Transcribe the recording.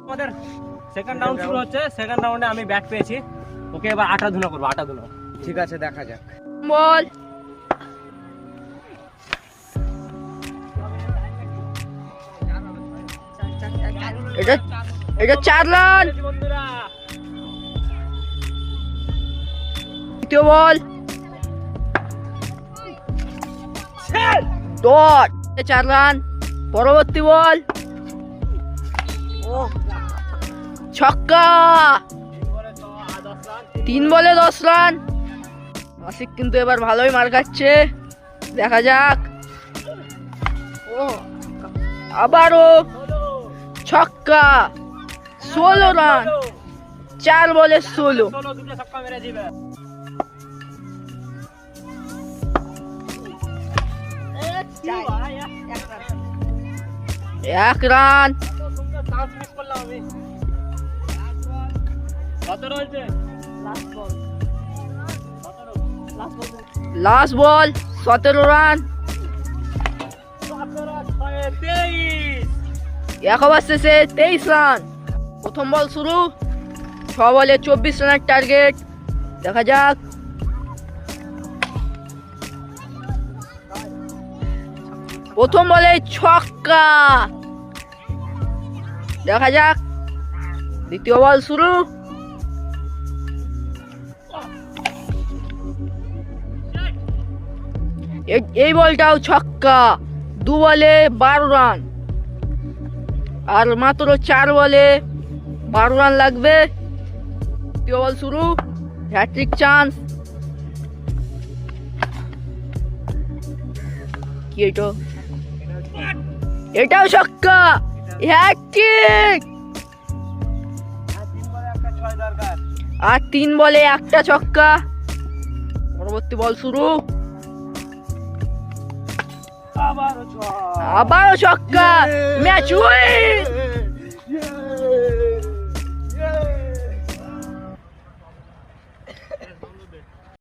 আমাদের second round শুরু হচ্ছে। সেকেন্ড রাউন্ডে আমি ব্যাট পেয়েছি। ওকে এবার আটা ধুনা করবো, আটা ধুনা। ঠিক আছে, দেখা যাক। বল। এটা 4 রান। বন্ধুরা দ্বিতীয় বল ডট, 4 রান। পরবর্তী বল ছক্কা, 3 বলে 10 রান। আশিক কিন্তু এবার ভালোই মার খাচ্ছে, দেখা যাক। আবারও ছক্কা, 16 রান, 4 বলে 16। দুটো ছক্কা মেরে দিবে। 1 রান। চান্স মিস করলাম আমি। কত রয়েছে? লাস্ট বল 17 রান। 1 ওভার শেষে 23 রান। প্রথম বল শুরু, 6 বলে 24 রানের টার্গেট, দেখা যাক। প্রথম বলে ছক্কা, দেখা যাক। দ্বিতীয় বল শুরু, এই বলটাও ছক্কা, 2 বলে 12 রান। আর মাত্র 4 বলে 12 রান লাগবে। তৃতীয় বল শুরু, হ্যাট্রিক চান্স। কি এটাও ছক্কা, হ্যাট্রিক। আর 3 বলে একটা ছক্কা। পরবর্তী বল শুরু, আবারও ছক্কা, ম্যাচ উইন।